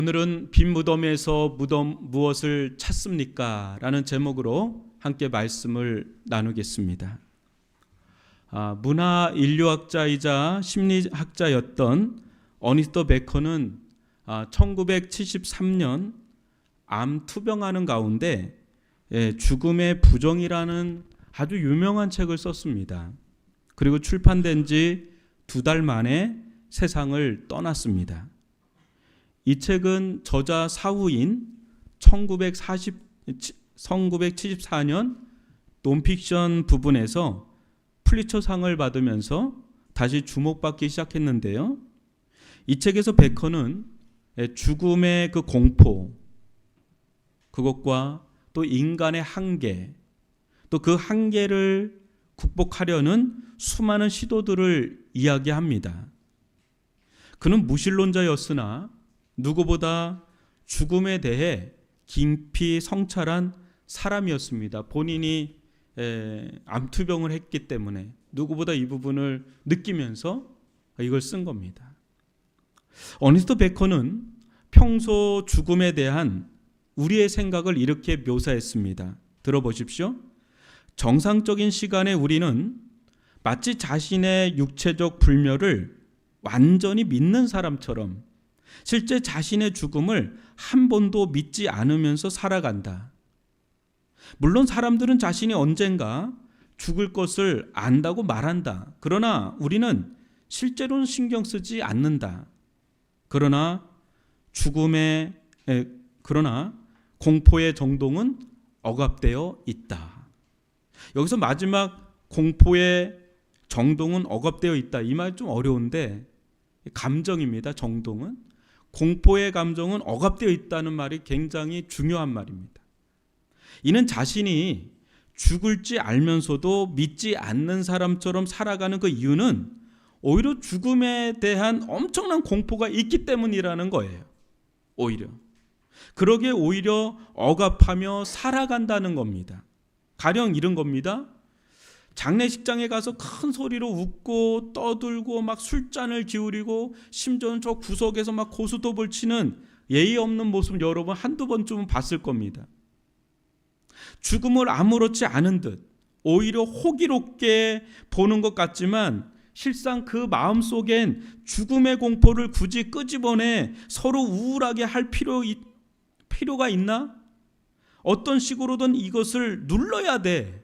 오늘은 빈 무덤에서 무엇을 찾습니까? 라는 제목으로 함께 말씀을 나누겠습니다. 문화 인류학자이자 심리학자였던 어니스트 베커는 1973년 암 투병하는 가운데 죽음의 부정이라는 아주 유명한 책을 썼습니다. 그리고 출판된 지 2달 만에 세상을 떠났습니다. 이 책은 저자 사후인 1974년 논픽션 부분에서 플리처상을 받으면서 다시 주목받기 시작했는데요. 이 책에서 베커는 죽음의 그 공포, 그것과 또 인간의 한계, 또 그 한계를 극복하려는 수많은 시도들을 이야기합니다. 그는 무신론자였으나 누구보다 죽음에 대해 깊이 성찰한 사람이었습니다. 본인이 암투병을 했기 때문에 누구보다 이 부분을 느끼면서 이걸 쓴 겁니다. 어니스트 베커는 평소 죽음에 대한 우리의 생각을 이렇게 묘사했습니다. 들어보십시오. 정상적인 시간에 우리는 마치 자신의 육체적 불멸을 완전히 믿는 사람처럼 실제 자신의 죽음을 한 번도 믿지 않으면서 살아간다. 물론 사람들은 자신이 언젠가 죽을 것을 안다고 말한다. 그러나 우리는 실제로는 신경 쓰지 않는다. 그러나 공포의 정동은 억압되어 있다. 여기서 마지막 공포의 정동은 억압되어 있다. 이 말이 좀 어려운데 감정입니다. 정동은. 공포의 감정은 억압되어 있다는 말이 굉장히 중요한 말입니다. 이는 자신이 죽을지 알면서도 믿지 않는 사람처럼 살아가는 그 이유는 오히려 죽음에 대한 엄청난 공포가 있기 때문이라는 거예요. 그러기에 오히려 억압하며 살아간다는 겁니다. 가령 이런 겁니다. 장례식장에 가서 큰 소리로 웃고 떠들고 막 술잔을 기울이고 심지어는 저 구석에서 막 고스톱을 치는 예의 없는 모습 여러분 한두 번쯤은 봤을 겁니다. 죽음을 아무렇지 않은 듯 오히려 호기롭게 보는 것 같지만 실상 그 마음속엔 죽음의 공포를 굳이 끄집어내 서로 우울하게 할 필요가 있나? 어떤 식으로든 이것을 눌러야 돼.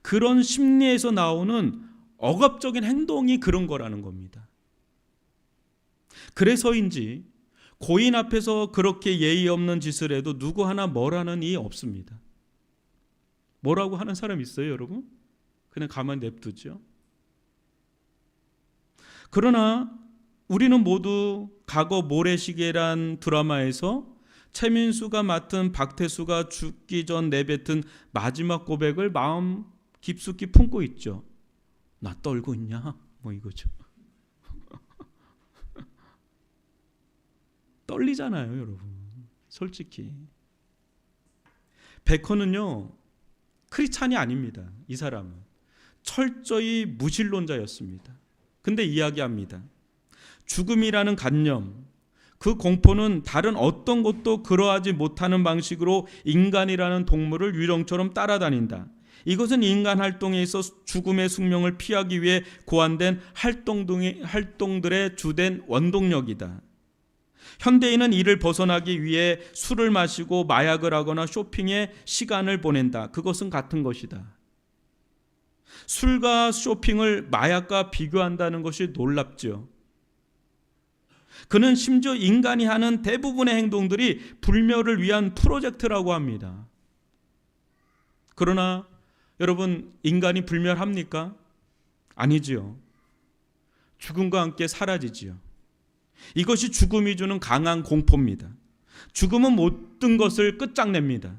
그런 심리에서 나오는 억압적인 행동이 그런 거라는 겁니다. 그래서인지 고인 앞에서 그렇게 예의 없는 짓을 해도 누구 하나 뭐라는 이 없습니다. 뭐라고 하는 사람 있어요, 여러분? 그냥 가만히 냅두죠. 그러나 우리는 모두 과거 모래시계란 드라마에서 최민수가 맡은 박태수가 죽기 전 내뱉은 마지막 고백을 마음 깊숙이 품고 있죠. 나 떨고 있냐? 뭐 이거죠. 떨리잖아요, 여러분. 솔직히. 베커는요, 크리스찬이 아닙니다. 이 사람은. 철저히 무신론자였습니다. 근데 이야기합니다. 죽음이라는 관념, 그 공포는 다른 어떤 것도 그러하지 못하는 방식으로 인간이라는 동물을 유령처럼 따라다닌다. 이것은 인간 활동에 있어 죽음의 숙명을 피하기 위해 고안된 활동들의 주된 원동력이다. 현대인은 이를 벗어나기 위해 술을 마시고 마약을 하거나 쇼핑에 시간을 보낸다. 그것은 같은 것이다. 술과 쇼핑을 마약과 비교한다는 것이 놀랍죠. 그는 심지어 인간이 하는 대부분의 행동들이 불멸을 위한 프로젝트라고 합니다. 그러나 여러분, 인간이 불멸합니까? 아니지요. 죽음과 함께 사라지지요. 이것이 죽음이 주는 강한 공포입니다. 죽음은 모든 것을 끝장냅니다.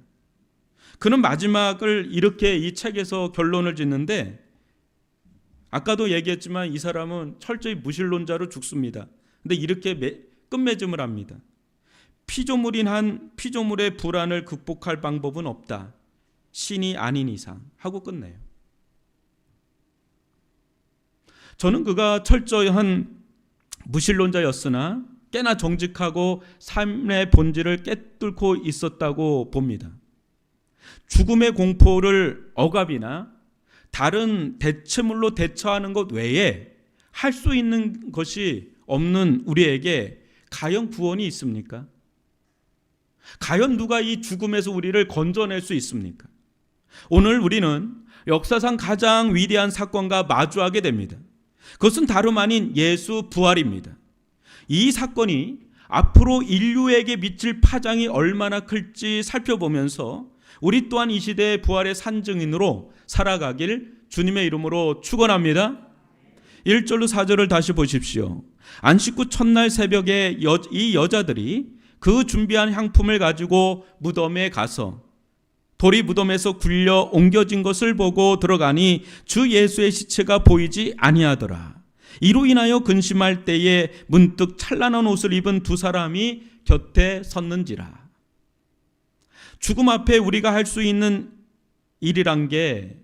그는 마지막을 이렇게 이 책에서 결론을 짓는데, 아까도 얘기했지만 이 사람은 철저히 무신론자로 죽습니다. 근데 이렇게 끝맺음을 합니다. 피조물의 불안을 극복할 방법은 없다. 신이 아닌 이상 하고 끝내요. 저는 그가 철저한 무신론자였으나 꽤나 정직하고 삶의 본질을 꿰뚫고 있었다고 봅니다. 죽음의 공포를 억압이나 다른 대체물로 대처하는 것 외에 할 수 있는 것이 없는 우리에게 과연 구원이 있습니까? 과연 누가 이 죽음에서 우리를 건져낼 수 있습니까? 오늘 우리는 역사상 가장 위대한 사건과 마주하게 됩니다. 그것은 다름 아닌 예수 부활입니다. 이 사건이 앞으로 인류에게 미칠 파장이 얼마나 클지 살펴보면서 우리 또한 이 시대의 부활의 산증인으로 살아가길 주님의 이름으로 축원합니다. 1절로 4절을 다시 보십시오. 안식 후 첫날 새벽에 이 여자들이 그 준비한 향품을 가지고 무덤에 가서 돌이 무덤에서 굴려 옮겨진 것을 보고 들어가니 주 예수의 시체가 보이지 아니하더라. 이로 인하여 근심할 때에 문득 찬란한 옷을 입은 두 사람이 곁에 섰는지라. 죽음 앞에 우리가 할 수 있는 일이란 게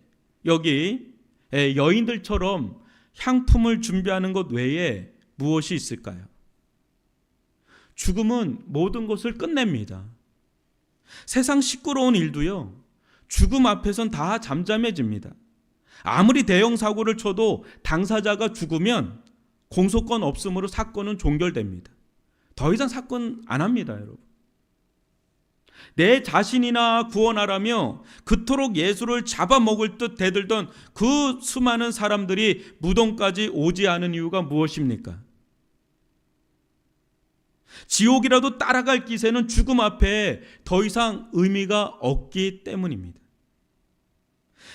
여기 여인들처럼 향품을 준비하는 것 외에 무엇이 있을까요? 죽음은 모든 것을 끝냅니다. 세상 시끄러운 일도요, 죽음 앞에선 다 잠잠해집니다. 아무리 대형 사고를 쳐도 당사자가 죽으면 공소권 없음으로 사건은 종결됩니다. 더 이상 사건 안 합니다, 여러분. 내 자신이나 구원하라며 그토록 예수를 잡아먹을 듯 대들던 그 수많은 사람들이 무덤까지 오지 않은 이유가 무엇입니까? 지옥이라도 따라갈 기세는 죽음 앞에 더 이상 의미가 없기 때문입니다.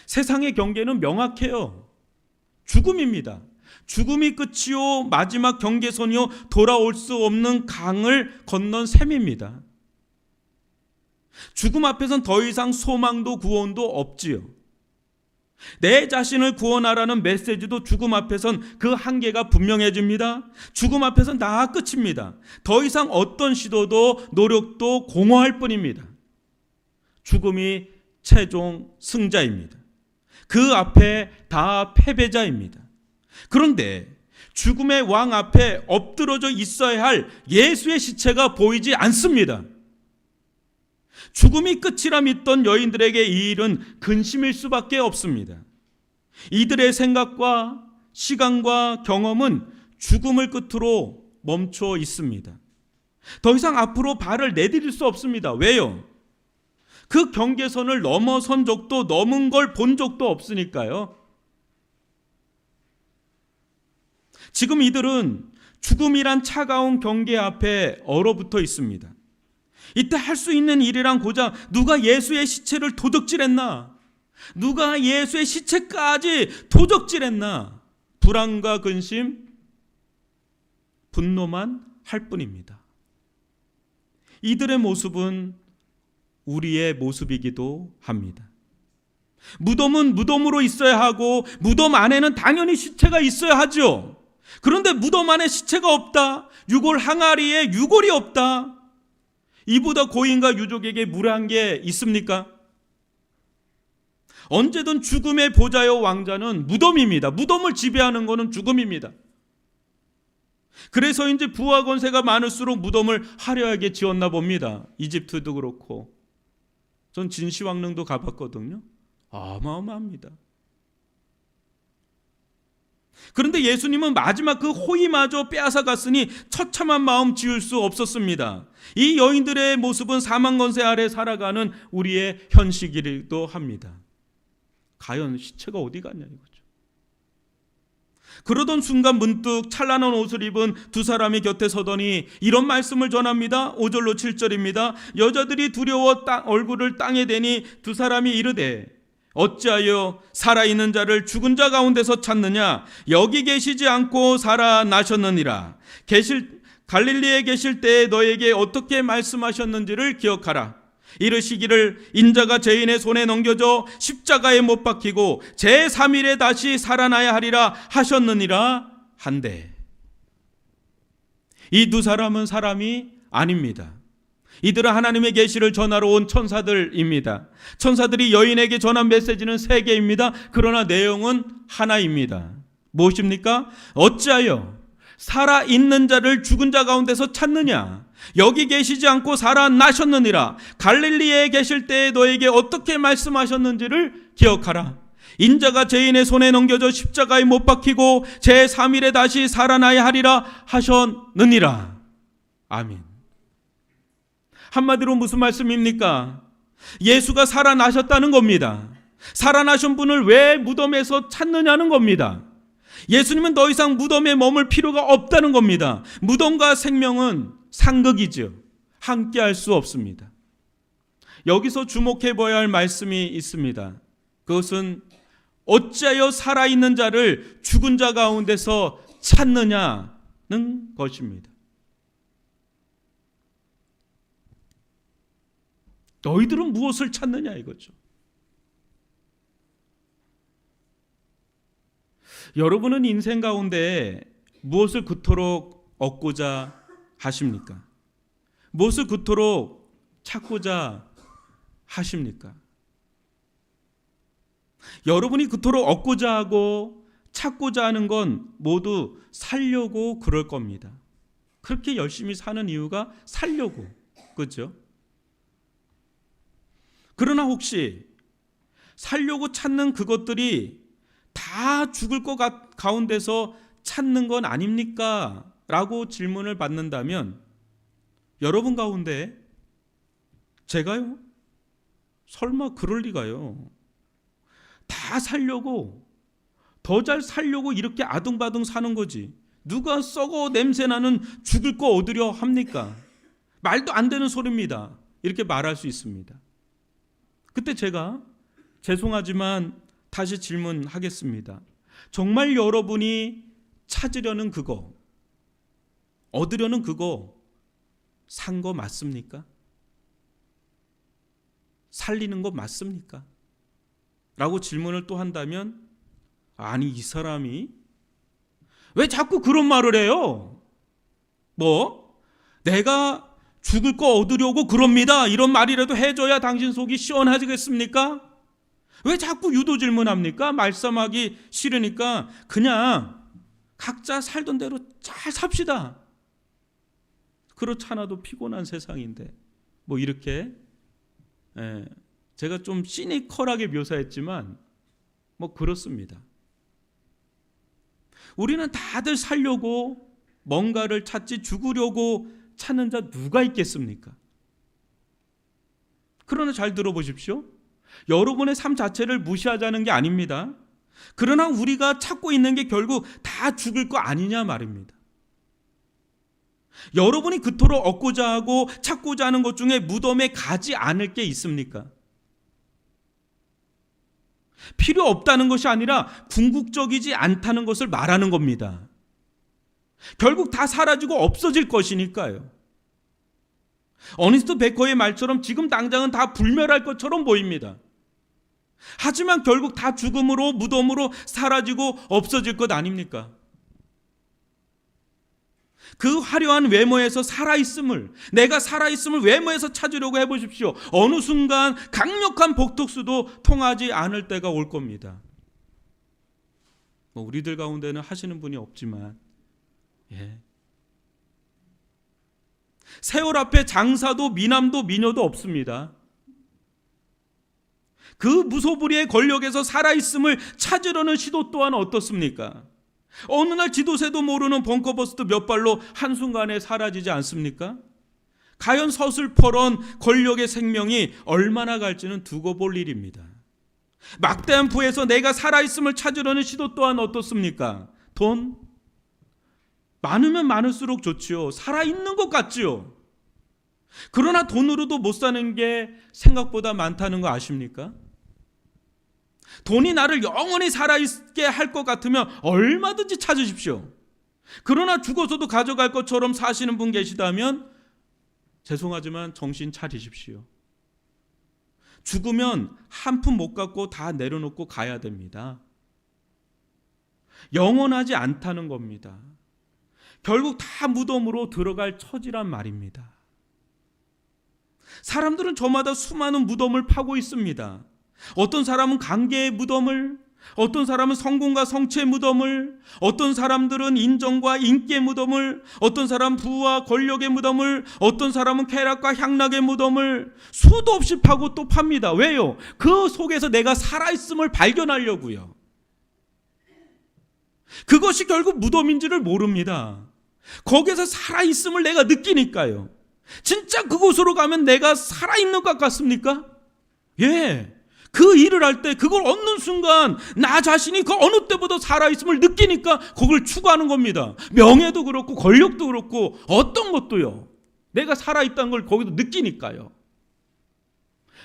세상의 경계는 명확해요. 죽음입니다. 죽음이 끝이요 마지막 경계선이요 돌아올 수 없는 강을 건넌 셈입니다. 죽음 앞에선 더 이상 소망도 구원도 없지요. 내 자신을 구원하라는 메시지도 죽음 앞에선 그 한계가 분명해집니다. 죽음 앞에선 다 끝입니다. 더 이상 어떤 시도도 노력도 공허할 뿐입니다. 죽음이 최종 승자입니다. 그 앞에 다 패배자입니다. 그런데 죽음의 왕 앞에 엎드러져 있어야 할 예수의 시체가 보이지 않습니다. 죽음이 끝이라 믿던 여인들에게 이 일은 근심일 수밖에 없습니다. 이들의 생각과 시간과 경험은 죽음을 끝으로 멈춰 있습니다. 더 이상 앞으로 발을 내디딜 수 없습니다. 왜요? 그 경계선을 넘어선 적도 넘은 걸 본 적도 없으니까요. 지금 이들은 죽음이란 차가운 경계 앞에 얼어붙어 있습니다. 이때 할 수 있는 일이란 고작 누가 예수의 시체를 도적질했나? 누가 예수의 시체까지 도적질했나? 불안과 근심, 분노만 할 뿐입니다. 이들의 모습은 우리의 모습이기도 합니다. 무덤은 무덤으로 있어야 하고 무덤 안에는 당연히 시체가 있어야 하죠. 그런데 무덤 안에 시체가 없다. 유골 항아리에 유골이 없다. 이보다 고인과 유족에게 무례한 게 있습니까? 언제든 죽음의 보좌여 왕자는 무덤입니다. 무덤을 지배하는 것은 죽음입니다. 그래서인지 부와 권세가 많을수록 무덤을 화려하게 지었나 봅니다. 이집트도 그렇고. 전 진시황릉도 가봤거든요. 어마어마합니다. 그런데 예수님은 마지막 그 호의마저 빼앗아 갔으니 처참한 마음 지울 수 없었습니다. 이 여인들의 모습은 사망 권세 아래 살아가는 우리의 현실이기도 합니다. 과연 시체가 어디 갔냐 이거죠. 그러던 순간 문득 찬란한 옷을 입은 두 사람이 곁에 서더니 이런 말씀을 전합니다. 5절로 7절입니다. 여자들이 두려워 얼굴을 땅에 대니 두 사람이 이르되 어찌하여 살아있는 자를 죽은 자 가운데서 찾느냐? 여기 계시지 않고 살아나셨느니라. 갈릴리에 계실 때에 너에게 어떻게 말씀하셨는지를 기억하라. 이르시기를 인자가 죄인의 손에 넘겨져 십자가에 못 박히고 제3일에 다시 살아나야 하리라 하셨느니라 한데, 이 두 사람은 사람이 아닙니다. 이들은 하나님의 계시를 전하러 온 천사들입니다. 천사들이 여인에게 전한 메시지는 3개입니다. 그러나 내용은 하나입니다. 무엇입니까? 어찌하여 살아있는 자를 죽은 자 가운데서 찾느냐? 여기 계시지 않고 살아나셨느니라. 갈릴리에 계실 때에 너에게 어떻게 말씀하셨는지를 기억하라. 인자가 죄인의 손에 넘겨져 십자가에 못 박히고 제3일에 다시 살아나야 하리라 하셨느니라. 아멘. 한마디로 무슨 말씀입니까? 예수가 살아나셨다는 겁니다. 살아나신 분을 왜 무덤에서 찾느냐는 겁니다. 예수님은 더 이상 무덤에 머물 필요가 없다는 겁니다. 무덤과 생명은 상극이죠. 함께할 수 없습니다. 여기서 주목해 봐야 할 말씀이 있습니다. 그것은 어찌하여 살아있는 자를 죽은 자 가운데서 찾느냐는 것입니다. 너희들은 무엇을 찾느냐 이거죠. 여러분은 인생 가운데 무엇을 그토록 얻고자 하십니까? 무엇을 그토록 찾고자 하십니까? 여러분이 그토록 얻고자 하고 찾고자 하는 건 모두 살려고 그럴 겁니다. 그렇게 열심히 사는 이유가 살려고, 그렇죠? 그러나 혹시 살려고 찾는 그것들이 다 죽을 것 가운데서 찾는 건 아닙니까? 라고 질문을 받는다면 여러분 가운데 제가요? 설마 그럴 리가요. 다 살려고, 더 잘 살려고 이렇게 아둥바둥 사는 거지. 누가 썩어 냄새나는 죽을 거 얻으려 합니까? 말도 안 되는 소리입니다. 이렇게 말할 수 있습니다. 그때 제가 죄송하지만 다시 질문하겠습니다. 정말 여러분이 찾으려는 그거, 얻으려는 그거 산 거 맞습니까? 살리는 거 맞습니까? 라고 질문을 또 한다면, 아니 이 사람이 왜 자꾸 그런 말을 해요? 뭐 내가 죽을 거 얻으려고 그럽니다, 이런 말이라도 해줘야 당신 속이 시원하겠습니까? 왜 자꾸 유도 질문합니까? 말씀하기 싫으니까 그냥 각자 살던 대로 잘 삽시다. 그렇잖아도 피곤한 세상인데 뭐 이렇게 제가 좀 시니컬하게 묘사했지만 뭐 그렇습니다. 우리는 다들 살려고 뭔가를 찾지 죽으려고 찾는 자 누가 있겠습니까? 그러나 잘 들어보십시오. 여러분의 삶 자체를 무시하자는 게 아닙니다. 그러나 우리가 찾고 있는 게 결국 다 죽을 거 아니냐 말입니다. 여러분이 그토록 얻고자 하고 찾고자 하는 것 중에 무덤에 가지 않을 게 있습니까? 필요 없다는 것이 아니라 궁극적이지 않다는 것을 말하는 겁니다. 결국 다 사라지고 없어질 것이니까요. 어니스트 베커의 말처럼 지금 당장은 다 불멸할 것처럼 보입니다. 하지만 결국 다 죽음으로, 무덤으로 사라지고 없어질 것 아닙니까? 그 화려한 외모에서 살아있음을, 내가 살아있음을 외모에서 찾으려고 해보십시오. 어느 순간 강력한 복톡스도 통하지 않을 때가 올 겁니다. 우리들 가운데는 하시는 분이 없지만, 세월 앞에 장사도 미남도 미녀도 없습니다. 그 무소불위의 권력에서 살아있음을 찾으려는 시도 또한 어떻습니까? 어느 날 지도새도 모르는 벙커버스트 몇 발로 한순간에 사라지지 않습니까? 과연 서슬퍼런 권력의 생명이 얼마나 갈지는 두고 볼 일입니다. 막대한 부에서 내가 살아있음을 찾으려는 시도 또한 어떻습니까? 돈? 많으면 많을수록 좋지요. 살아있는 것 같지요. 그러나 돈으로도 못 사는 게 생각보다 많다는 거 아십니까? 돈이 나를 영원히 살아있게 할 것 같으면 얼마든지 찾으십시오. 그러나 죽어서도 가져갈 것처럼 사시는 분 계시다면 죄송하지만 정신 차리십시오. 죽으면 한 푼 못 갖고 다 내려놓고 가야 됩니다. 영원하지 않다는 겁니다. 결국 다 무덤으로 들어갈 처지란 말입니다. 사람들은 저마다 수많은 무덤을 파고 있습니다. 어떤 사람은 관계의 무덤을, 어떤 사람은 성공과 성취의 무덤을, 어떤 사람들은 인정과 인기의 무덤을, 어떤 사람은 부와 권력의 무덤을, 어떤 사람은 쾌락과 향락의 무덤을 수도 없이 파고 또 팝니다. 왜요? 그 속에서 내가 살아있음을 발견하려고요. 그것이 결국 무덤인지를 모릅니다. 거기에서 살아있음을 내가 느끼니까요. 진짜 그곳으로 가면 내가 살아있는 것 같습니까? 예. 그 일을 할 때 그걸 얻는 순간 나 자신이 그 어느 때보다 살아있음을 느끼니까 그걸 추구하는 겁니다. 명예도 그렇고 권력도 그렇고 어떤 것도요. 내가 살아있다는 걸 거기도 느끼니까요.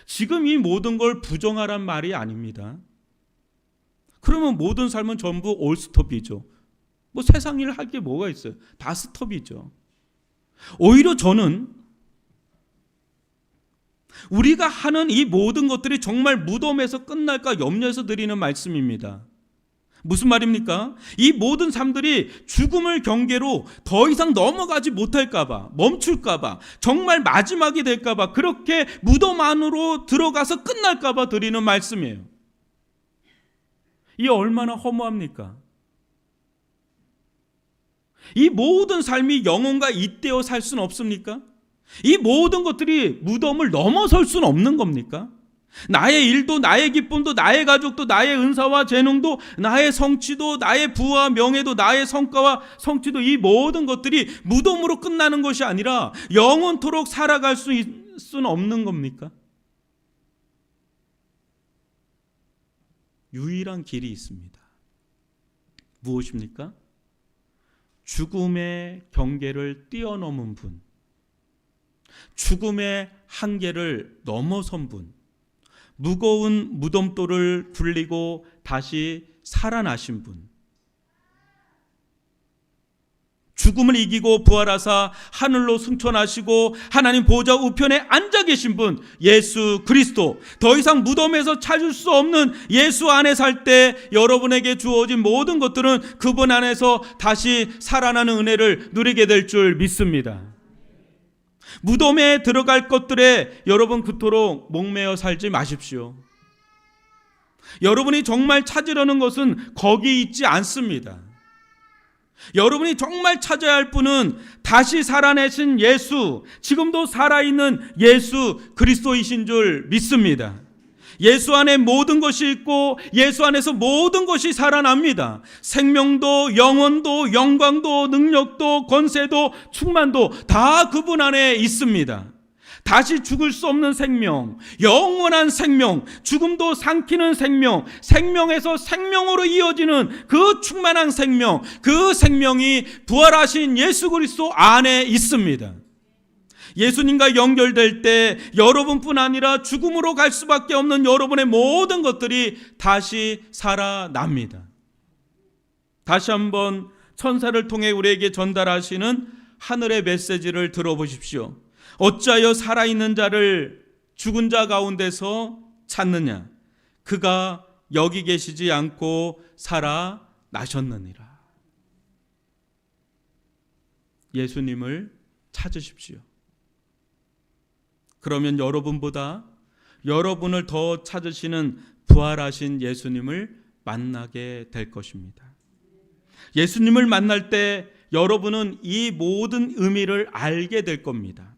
지금 이 모든 걸 부정하란 말이 아닙니다. 그러면 모든 삶은 전부 올 스톱이죠. 뭐 세상 일 할 게 뭐가 있어요? 다 스톱이죠. 오히려 저는 우리가 하는 이 모든 것들이 정말 무덤에서 끝날까 염려해서 드리는 말씀입니다. 무슨 말입니까? 이 모든 삶들이 죽음을 경계로 더 이상 넘어가지 못할까봐, 멈출까봐, 정말 마지막이 될까봐, 그렇게 무덤 안으로 들어가서 끝날까봐 드리는 말씀이에요. 이 얼마나 허무합니까? 이 모든 삶이 영혼과 잇대어 살 수는 없습니까? 이 모든 것들이 무덤을 넘어설 수는 없는 겁니까? 나의 일도, 나의 기쁨도, 나의 가족도, 나의 은사와 재능도, 나의 성취도, 나의 부와 명예도, 나의 성과와 성취도, 이 모든 것들이 무덤으로 끝나는 것이 아니라 영원토록 살아갈 수는 없는 겁니까? 유일한 길이 있습니다. 무엇입니까? 죽음의 경계를 뛰어넘은 분, 죽음의 한계를 넘어선 분, 무거운 무덤돌을 굴리고 다시 살아나신 분, 죽음을 이기고 부활하사 하늘로 승천하시고 하나님 보좌 우편에 앉아 계신 분, 예수 그리스도. 더 이상 무덤에서 찾을 수 없는 예수 안에 살 때 여러분에게 주어진 모든 것들은 그분 안에서 다시 살아나는 은혜를 누리게 될 줄 믿습니다. 무덤에 들어갈 것들에 여러분 그토록 목매어 살지 마십시오. 여러분이 정말 찾으려는 것은 거기 있지 않습니다. 여러분이 정말 찾아야 할 분은 다시 살아내신 예수, 지금도 살아있는 예수 그리스도이신 줄 믿습니다. 예수 안에 모든 것이 있고 예수 안에서 모든 것이 살아납니다. 생명도 영원도 영광도 능력도 권세도 충만도 다 그분 안에 있습니다. 다시 죽을 수 없는 생명, 영원한 생명, 죽음도 삼키는 생명, 생명에서 생명으로 이어지는 그 충만한 생명, 그 생명이 부활하신 예수 그리스도 안에 있습니다. 예수님과 연결될 때 여러분뿐 아니라 죽음으로 갈 수밖에 없는 여러분의 모든 것들이 다시 살아납니다. 다시 한번 천사를 통해 우리에게 전달하시는 하늘의 메시지를 들어보십시오. 어찌하여 살아있는 자를 죽은 자 가운데서 찾느냐? 그가 여기 계시지 않고 살아나셨느니라. 예수님을 찾으십시오. 그러면 여러분보다 여러분을 더 찾으시는 부활하신 예수님을 만나게 될 것입니다. 예수님을 만날 때 여러분은 이 모든 의미를 알게 될 겁니다.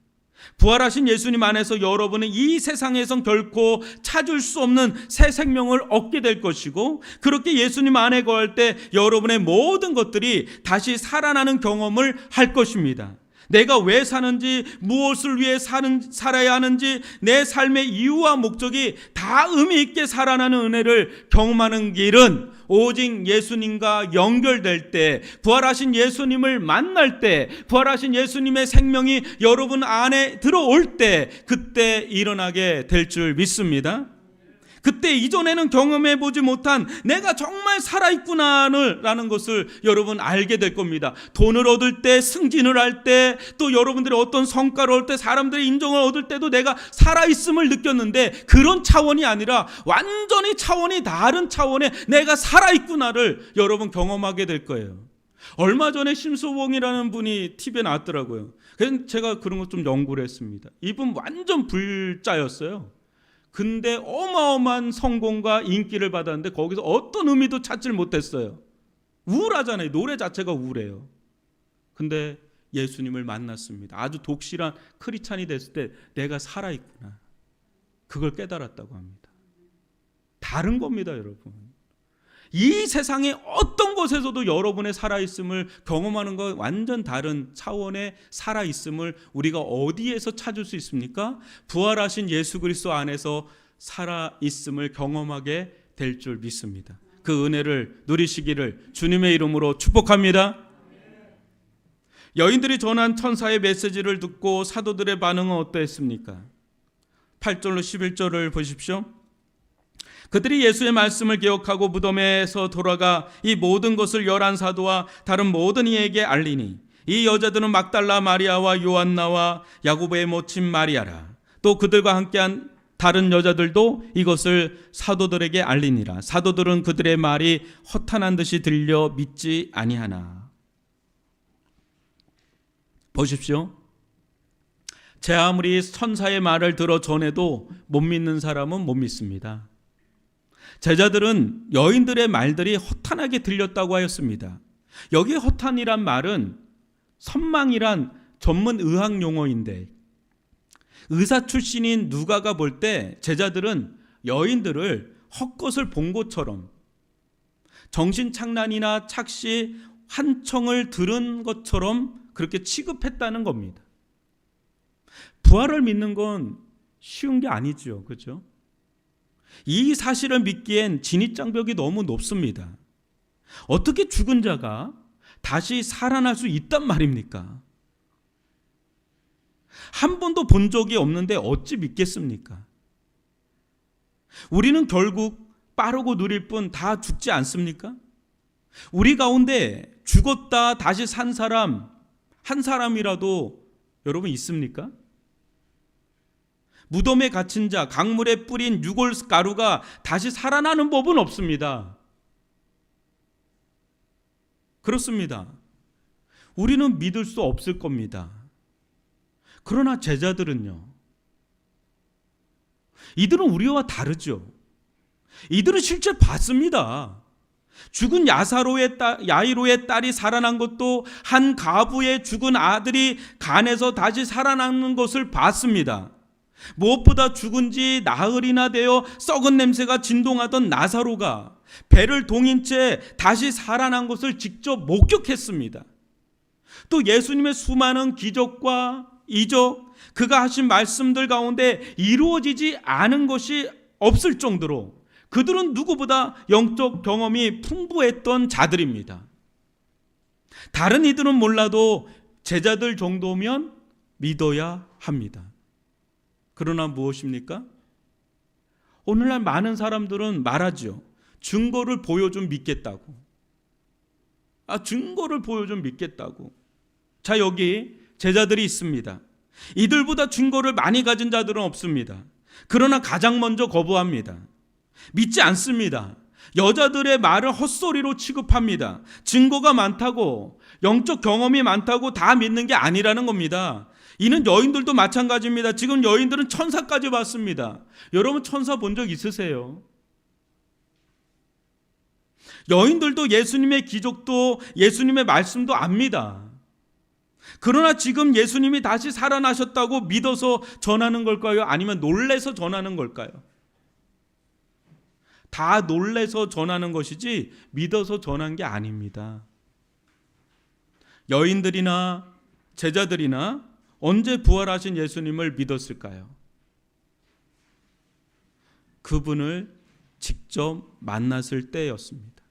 부활하신 예수님 안에서 여러분은 이 세상에선 결코 찾을 수 없는 새 생명을 얻게 될 것이고, 그렇게 예수님 안에 거할 때 여러분의 모든 것들이 다시 살아나는 경험을 할 것입니다. 내가 왜 사는지, 무엇을 위해 살아야 하는지, 내 삶의 이유와 목적이 다 의미 있게 살아나는 은혜를 경험하는 길은 오직 예수님과 연결될 때, 부활하신 예수님을 만날 때, 부활하신 예수님의 생명이 여러분 안에 들어올 때, 그때 일어나게 될 줄 믿습니다. 그때 이전에는 경험해 보지 못한 내가 정말 살아있구나라는 것을 여러분 알게 될 겁니다. 돈을 얻을 때, 승진을 할 때, 또 여러분들이 어떤 성과를 얻을 때, 사람들의 인정을 얻을 때도 내가 살아있음을 느꼈는데, 그런 차원이 아니라 완전히 차원이 다른 차원에 내가 살아있구나를 여러분 경험하게 될 거예요. 얼마 전에 심수봉이라는 분이 TV에 나왔더라고요. 그래서 제가 그런 거 좀 연구를 했습니다. 이분 완전 불자였어요. 근데 어마어마한 성공과 인기를 받았는데 거기서 어떤 의미도 찾질 못했어요. 우울하잖아요. 노래 자체가 우울해요. 근데 예수님을 만났습니다. 아주 독실한 크리스찬이 됐을 때 내가 살아있구나. 그걸 깨달았다고 합니다. 다른 겁니다, 여러분. 이 세상의 어떤 곳에서도 여러분의 살아있음을 경험하는 것 완전 다른 차원의 살아있음을 우리가 어디에서 찾을 수 있습니까? 부활하신 예수 그리스도 안에서 살아있음을 경험하게 될 줄 믿습니다. 그 은혜를 누리시기를 주님의 이름으로 축복합니다. 여인들이 전한 천사의 메시지를 듣고 사도들의 반응은 어떠했습니까? 8절로 11절을 보십시오. 그들이 예수의 말씀을 기억하고 무덤에서 돌아가 이 모든 것을 11사도와 다른 모든 이에게 알리니 이 여자들은 막달라 마리아와 요한나와 야고보의 모친 마리아라. 또 그들과 함께한 다른 여자들도 이것을 사도들에게 알리니라. 사도들은 그들의 말이 허탄한 듯이 들려 믿지 아니하나. 보십시오. 제 아무리 천사의 말을 들어 전해도 못 믿는 사람은 못 믿습니다. 제자들은 여인들의 말들이 허탄하게 들렸다고 하였습니다. 여기 허탄이란 말은 선망이란 전문 의학 용어인데 의사 출신인 누가가 볼 때 제자들은 여인들을 헛것을 본 것처럼 정신착란이나 착시 환청을 들은 것처럼 그렇게 취급했다는 겁니다. 부활을 믿는 건 쉬운 게 아니죠. 그렇죠? 이 사실을 믿기엔 진입장벽이 너무 높습니다. 어떻게 죽은 자가 다시 살아날 수 있단 말입니까? 한 번도 본 적이 없는데 어찌 믿겠습니까? 우리는 결국 빠르고 느릴 뿐 다 죽지 않습니까? 우리 가운데 죽었다 다시 산 사람 한 사람이라도 여러분 있습니까? 무덤에 갇힌 자, 강물에 뿌린 유골가루가 다시 살아나는 법은 없습니다. 그렇습니다. 우리는 믿을 수 없을 겁니다. 그러나 제자들은요. 이들은 우리와 다르죠. 이들은 실제 봤습니다. 죽은 야이로의 딸이 살아난 것도 한 가부의 죽은 아들이 간에서 다시 살아나는 것을 봤습니다. 무엇보다 죽은 지 나흘이나 되어 썩은 냄새가 진동하던 나사로가 배를 동인 채 다시 살아난 것을 직접 목격했습니다. 또 예수님의 수많은 기적과 이적, 그가 하신 말씀들 가운데 이루어지지 않은 것이 없을 정도로 그들은 누구보다 영적 경험이 풍부했던 자들입니다. 다른 이들은 몰라도 제자들 정도면 믿어야 합니다. 그러나 무엇입니까? 오늘날 많은 사람들은 말하죠. 증거를 보여좀 믿겠다고. 증거를 보여좀 믿겠다고. 자, 여기 제자들이 있습니다. 이들보다 증거를 많이 가진 자들은 없습니다. 그러나 가장 먼저 거부합니다. 믿지 않습니다. 여자들의 말을 헛소리로 취급합니다. 증거가 많다고, 영적 경험이 많다고 다 믿는 게 아니라는 겁니다. 이는 여인들도 마찬가지입니다. 지금 여인들은 천사까지 봤습니다. 여러분 천사 본 적 있으세요? 여인들도 예수님의 기적도 예수님의 말씀도 압니다. 그러나 지금 예수님이 다시 살아나셨다고 믿어서 전하는 걸까요? 아니면 놀래서 전하는 걸까요? 다 놀래서 전하는 것이지 믿어서 전한 게 아닙니다. 여인들이나 제자들이나 언제 부활하신 예수님을 믿었을까요? 그분을 직접 만났을 때였습니다.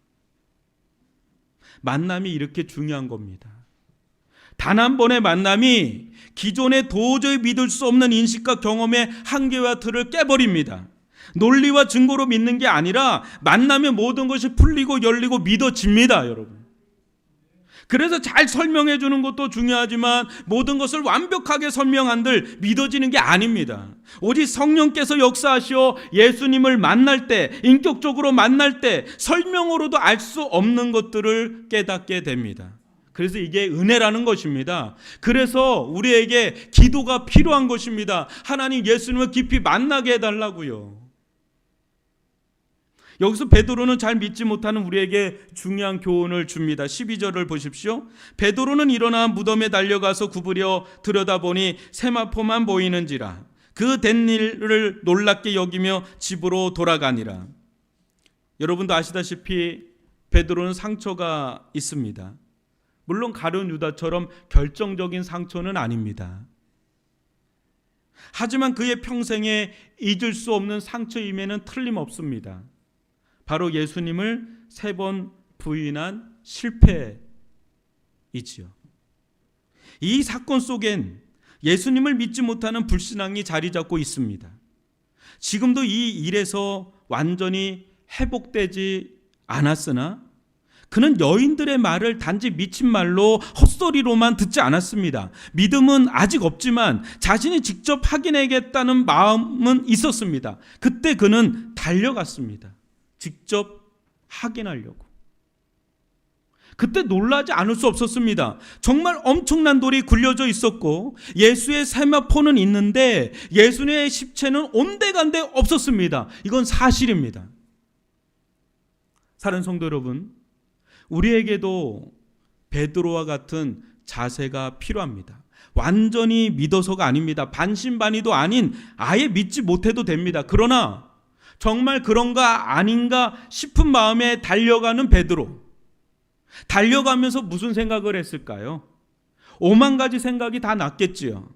만남이 이렇게 중요한 겁니다. 단 한 번의 만남이 기존에 도저히 믿을 수 없는 인식과 경험의 한계와 틀을 깨버립니다. 논리와 증거로 믿는 게 아니라 만나면 모든 것이 풀리고 열리고 믿어집니다, 여러분. 그래서 잘 설명해 주는 것도 중요하지만 모든 것을 완벽하게 설명한들 믿어지는 게 아닙니다. 오직 성령께서 역사하시어 예수님을 만날 때, 인격적으로 만날 때 설명으로도 알 수 없는 것들을 깨닫게 됩니다. 그래서 이게 은혜라는 것입니다. 그래서 우리에게 기도가 필요한 것입니다. 하나님 예수님을 깊이 만나게 해달라고요. 여기서 베드로는 잘 믿지 못하는 우리에게 중요한 교훈을 줍니다. 12절을 보십시오. 베드로는 일어나 무덤에 달려가서 구부려 들여다보니 세마포만 보이는지라 그 된 일을 놀랍게 여기며 집으로 돌아가니라. 여러분도 아시다시피 베드로는 상처가 있습니다. 물론 가룟 유다처럼 결정적인 상처는 아닙니다. 하지만 그의 평생에 잊을 수 없는 상처임에는 틀림없습니다. 바로 예수님을 3번 부인한 실패이지요. 이 사건 속엔 예수님을 믿지 못하는 불신앙이 자리 잡고 있습니다. 지금도 이 일에서 완전히 회복되지 않았으나 그는 여인들의 말을 단지 미친 말로 헛소리로만 듣지 않았습니다. 믿음은 아직 없지만 자신이 직접 확인해야겠다는 마음은 있었습니다. 그때 그는 달려갔습니다. 직접 확인하려고. 그때 놀라지 않을 수 없었습니다. 정말 엄청난 돌이 굴려져 있었고 예수의 세마포는 있는데 예수님의 십체는 온데간데 없었습니다. 이건 사실입니다. 사랑하는 성도 여러분, 우리에게도 베드로와 같은 자세가 필요합니다. 완전히 믿어서가 아닙니다. 반신반의도 아닌 아예 믿지 못해도 됩니다. 그러나 정말 그런가 아닌가 싶은 마음에 달려가는 베드로. 달려가면서 무슨 생각을 했을까요? 5만 가지 생각이 다 났겠지요.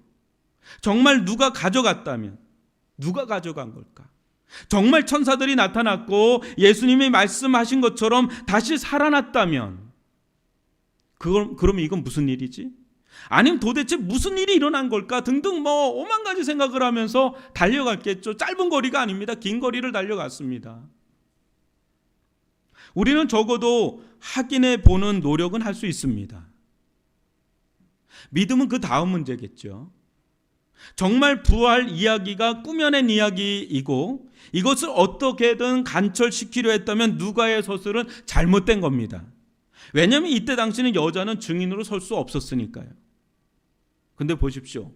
정말 누가 가져갔다면 누가 가져간 걸까? 정말 천사들이 나타났고 예수님이 말씀하신 것처럼 다시 살아났다면 그럼 이건 무슨 일이지? 아니면 도대체 무슨 일이 일어난 걸까? 등등 5만 가지 생각을 하면서 달려갔겠죠. 짧은 거리가 아닙니다. 긴 거리를 달려갔습니다. 우리는 적어도 확인해 보는 노력은 할 수 있습니다. 믿음은 그 다음 문제겠죠. 정말 부활 이야기가 꾸며낸 이야기이고 이것을 어떻게든 간철시키려 했다면 누가의 서술은 잘못된 겁니다. 왜냐하면 이때 당시는 여자는 증인으로 설 수 없었으니까요. 근데 보십시오.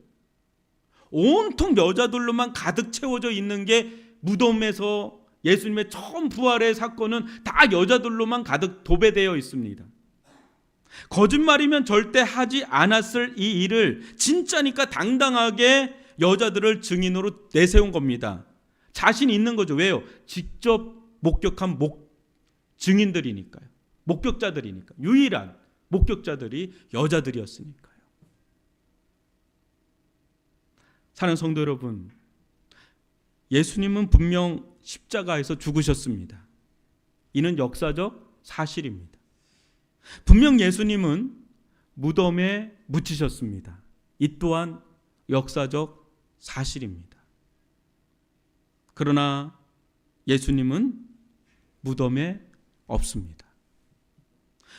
온통 여자들로만 가득 채워져 있는 게 무덤에서 예수님의 처음 부활의 사건은 다 여자들로만 가득 도배되어 있습니다. 거짓말이면 절대 하지 않았을 이 일을 진짜니까 당당하게 여자들을 증인으로 내세운 겁니다. 자신 있는 거죠. 왜요? 직접 목격한 증인들이니까요. 목격자들이니까. 유일한 목격자들이 여자들이었으니까요. 사랑하는 성도 여러분, 예수님은 분명 십자가에서 죽으셨습니다. 이는 역사적 사실입니다. 분명 예수님은 무덤에 묻히셨습니다. 이 또한 역사적 사실입니다. 그러나 예수님은 무덤에 없습니다.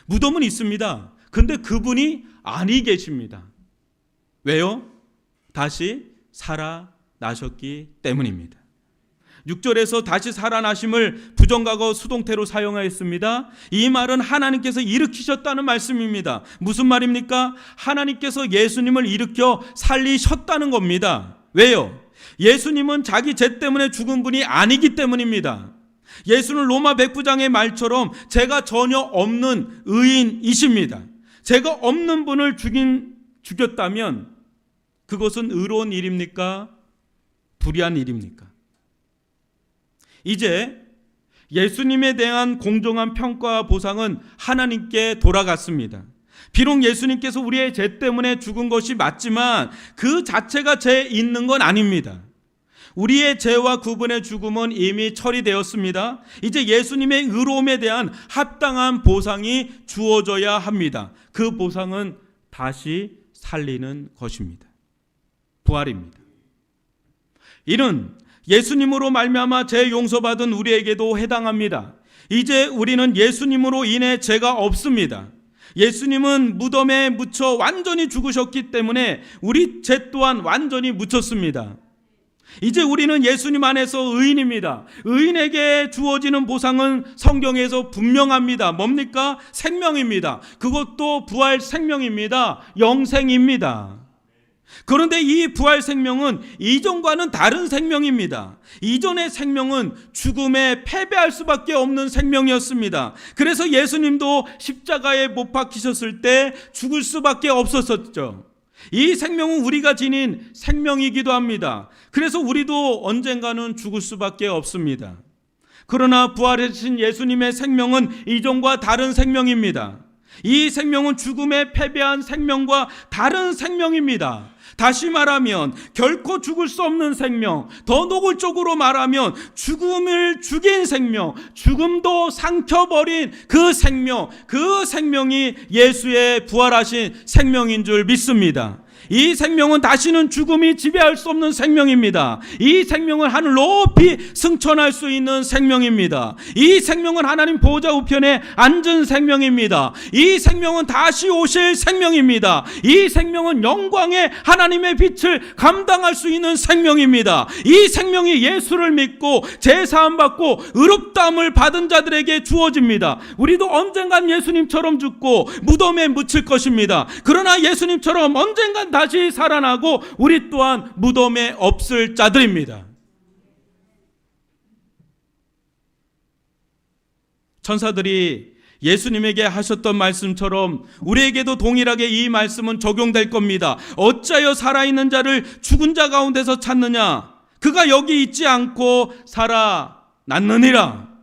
무덤은 있습니다. 근데 그분이 아니 계십니다. 왜요? 다시 살아나셨기 때문입니다. 6절에서 다시 살아나심을 부정과거 수동태로 사용하였습니다. 이 말은 하나님께서 일으키셨다는 말씀입니다. 무슨 말입니까? 하나님께서 예수님을 일으켜 살리셨다는 겁니다. 왜요? 예수님은 자기 죄 때문에 죽은 분이 아니기 때문입니다. 예수는 로마 백부장의 말처럼 죄가 전혀 없는 의인이십니다. 죄가 없는 분을 죽였다면 그것은 의로운 일입니까? 불의한 일입니까? 이제 예수님에 대한 공정한 평가와 보상은 하나님께 돌아갔습니다. 비록 예수님께서 우리의 죄 때문에 죽은 것이 맞지만 그 자체가 죄 있는 건 아닙니다. 우리의 죄와 구분의 죽음은 이미 처리되었습니다. 이제 예수님의 의로움에 대한 합당한 보상이 주어져야 합니다. 그 보상은 다시 살리는 것입니다. 부활입니다. 이는 예수님으로 말미암아 죄 용서받은 우리에게도 해당합니다. 이제 우리는 예수님으로 인해 죄가 없습니다. 예수님은 무덤에 묻혀 완전히 죽으셨기 때문에 우리 죄 또한 완전히 묻혔습니다. 이제 우리는 예수님 안에서 의인입니다. 의인에게 주어지는 보상은 성경에서 분명합니다. 뭡니까? 생명입니다. 그것도 부활 생명입니다. 영생입니다. 그런데 이 부활 생명은 이전과는 다른 생명입니다. 이전의 생명은 죽음에 패배할 수밖에 없는 생명이었습니다. 그래서 예수님도 십자가에 못 박히셨을 때 죽을 수밖에 없었었죠. 이 생명은 우리가 지닌 생명이기도 합니다. 그래서 우리도 언젠가는 죽을 수밖에 없습니다. 그러나 부활하신 예수님의 생명은 이전과 다른 생명입니다. 이 생명은 죽음에 패배한 생명과 다른 생명입니다. 다시 말하면 결코 죽을 수 없는 생명, 더 노골적으로 말하면 죽음을 죽인 생명, 죽음도 삼켜버린 그 생명이 예수의 부활하신 생명인 줄 믿습니다. 이 생명은 다시는 죽음이 지배할 수 없는 생명입니다. 이 생명은 하늘 높이 승천할 수 있는 생명입니다. 이 생명은 하나님 보좌 우편에 앉은 생명입니다. 이 생명은 다시 오실 생명입니다. 이 생명은 영광의 하나님의 빛을 감당할 수 있는 생명입니다. 이 생명이 예수를 믿고 제사함 받고 의롭다함을 받은 자들에게 주어집니다. 우리도 언젠간 예수님처럼 죽고 무덤에 묻힐 것입니다. 그러나 예수님처럼 언젠간 다시 살아나고 우리 또한 무덤에 없을 자들입니다. 천사들이 예수님에게 하셨던 말씀처럼 우리에게도 동일하게 이 말씀은 적용될 겁니다. 어찌하여 살아있는 자를 죽은 자 가운데서 찾느냐? 그가 여기 있지 않고 살아났느니라.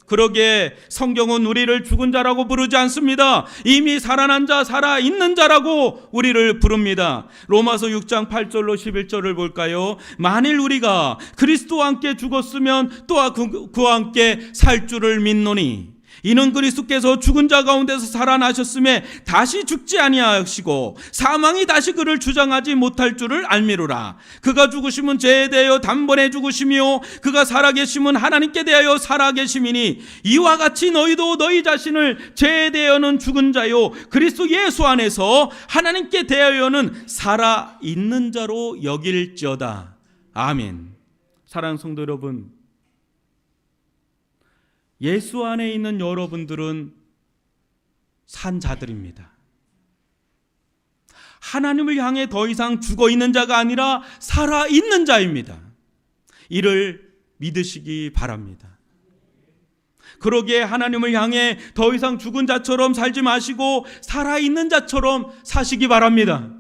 그러기에 성경은 우리를 죽은 자라고 부르지 않습니다. 이미 살아난 자, 살아있는 자라고 우리를 부릅니다. 로마서 6장 8절로 11절을 볼까요? 만일 우리가 그리스도와 함께 죽었으면 또한 그와 함께 살 줄을 믿노니 이는 그리스도께서 죽은 자 가운데서 살아나셨음에 다시 죽지 아니하시고 사망이 다시 그를 주장하지 못할 줄을 알미로라. 그가 죽으심은 죄에 대하여 단번에 죽으시며 그가 살아계심은 하나님께 대하여 살아계심이니 이와 같이 너희도 너희 자신을 죄에 대하여는 죽은 자요 그리스도 예수 안에서 하나님께 대하여는 살아있는 자로 여길지어다. 아멘. 사랑하는 성도 여러분, 예수 안에 있는 여러분들은 산 자들입니다. 하나님을 향해 더 이상 죽어 있는 자가 아니라 살아 있는 자입니다. 이를 믿으시기 바랍니다. 그러기에 하나님을 향해 더 이상 죽은 자처럼 살지 마시고 살아 있는 자처럼 사시기 바랍니다.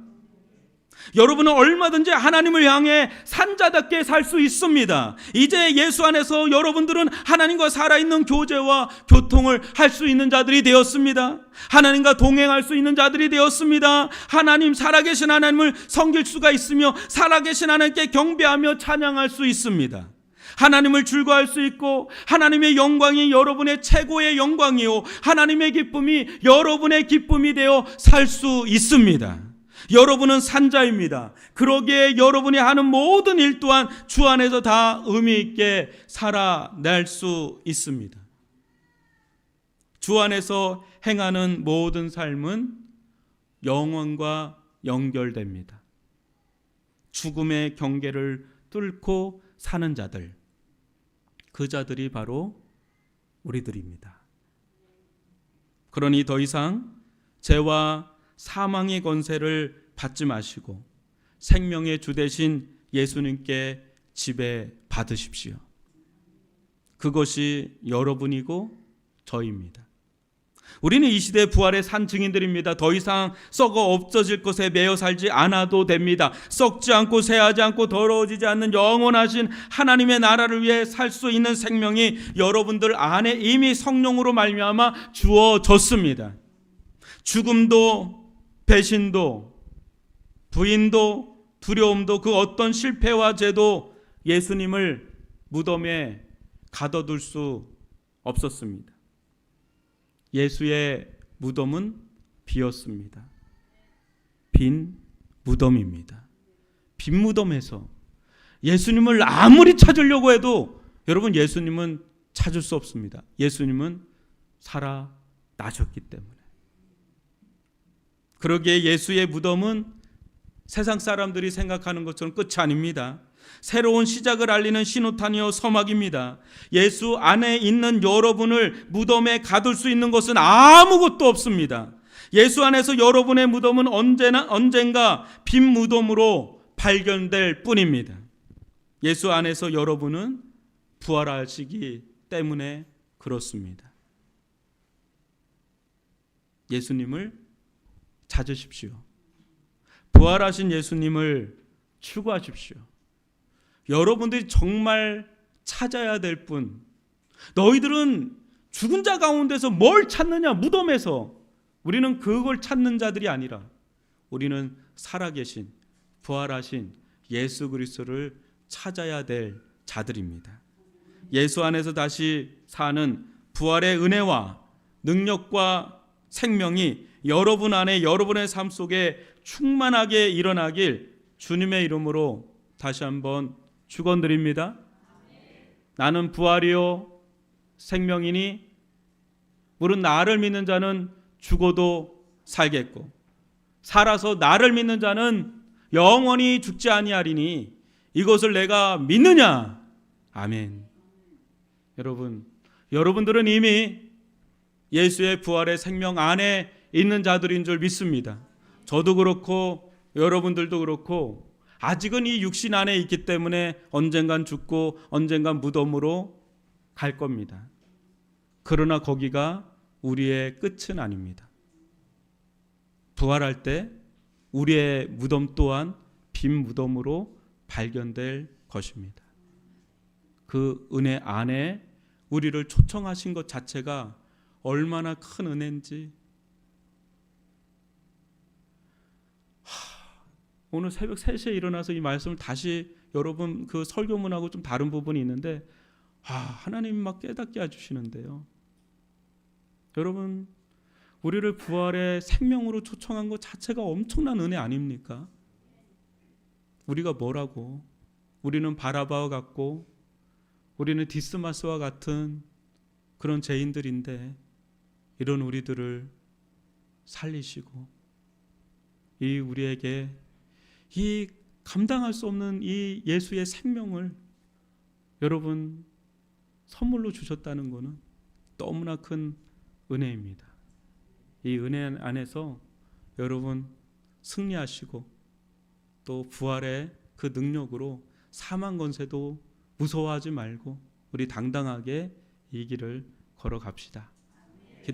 여러분은 얼마든지 하나님을 향해 산자답게 살 수 있습니다. 이제 예수 안에서 여러분들은 하나님과 살아있는 교제와 교통을 할 수 있는 자들이 되었습니다. 하나님과 동행할 수 있는 자들이 되었습니다. 하나님, 살아계신 하나님을 섬길 수가 있으며 살아계신 하나님께 경배하며 찬양할 수 있습니다. 하나님을 즐거워할 수 있고 하나님의 영광이 여러분의 최고의 영광이요 하나님의 기쁨이 여러분의 기쁨이 되어 살 수 있습니다. 여러분은 산자입니다. 그러기에 여러분이 하는 모든 일 또한 주 안에서 다 의미 있게 살아낼 수 있습니다. 주 안에서 행하는 모든 삶은 영원과 연결됩니다. 죽음의 경계를 뚫고 사는 자들, 그 자들이 바로 우리들입니다. 그러니 더 이상 죄와 사망의 권세를 받지 마시고 생명의 주 되신 예수님께 지배 받으십시오. 그것이 여러분이고 저입니다. 우리는 이 시대 부활의 산 증인들입니다. 더 이상 썩어 없어질 것에 매여 살지 않아도 됩니다. 썩지 않고 새하지 않고 더러워지지 않는 영원하신 하나님의 나라를 위해 살 수 있는 생명이 여러분들 안에 이미 성령으로 말미암아 주어졌습니다. 죽음도 배신도 부인도 두려움도 그 어떤 실패와 죄도 예수님을 무덤에 가둬둘 수 없었습니다. 예수의 무덤은 비었습니다. 빈 무덤입니다. 빈 무덤에서 예수님을 아무리 찾으려고 해도 여러분, 예수님은 찾을 수 없습니다. 예수님은 살아나셨기 때문에. 그러기에 예수의 무덤은 세상 사람들이 생각하는 것처럼 끝이 아닙니다. 새로운 시작을 알리는 신호탄이요 서막입니다. 예수 안에 있는 여러분을 무덤에 가둘 수 있는 것은 아무것도 없습니다. 예수 안에서 여러분의 무덤은 언젠가 빈 무덤으로 발견될 뿐입니다. 예수 안에서 여러분은 부활하시기 때문에 그렇습니다. 예수님을 찾으십시오. 부활하신 예수님을 추구하십시오. 여러분들이 정말 찾아야 될 분, 너희들은 죽은 자 가운데서 뭘 찾느냐? 무덤에서. 우리는 그걸 찾는 자들이 아니라 우리는 살아계신 부활하신 예수 그리스도를 찾아야 될 자들입니다. 예수 안에서 다시 사는 부활의 은혜와 능력과 생명이 여러분 안에 여러분의 삶 속에 충만하게 일어나길 주님의 이름으로 다시 한번 축원드립니다. 나는 부활이요 생명이니 물은 나를 믿는 자는 죽어도 살겠고 살아서 나를 믿는 자는 영원히 죽지 아니하리니 이것을 내가 믿느냐? 아멘. 여러분들은 이미 예수의 부활의 생명 안에 있는 자들인 줄 믿습니다. 저도 그렇고 여러분들도 그렇고 아직은 이 육신 안에 있기 때문에 언젠간 죽고 언젠간 무덤으로 갈 겁니다. 그러나 거기가 우리의 끝은 아닙니다. 부활할 때 우리의 무덤 또한 빈 무덤으로 발견될 것입니다. 그 은혜 안에 우리를 초청하신 것 자체가 얼마나 큰 은혜인지 오늘 새벽 3시에 일어나서 이 말씀을 다시 여러분 그 설교문하고 좀 다른 부분이 있는데 하나님이 막 깨닫게 해주시는데요. 여러분 우리를 부활의 생명으로 초청한 것 자체가 엄청난 은혜 아닙니까? 우리가 뭐라고? 우리는 바라바와 같고 우리는 디스마스와 같은 그런 죄인들인데 이런 우리들을 살리시고 이 우리에게 이 감당할 수 없는 이 예수의 생명을 여러분 선물로 주셨다는 것은 너무나 큰 은혜입니다. 이 은혜 안에서 여러분 승리하시고 또 부활의 그 능력으로 사망 권세도 무서워하지 말고 우리 당당하게 이 길을 걸어갑시다.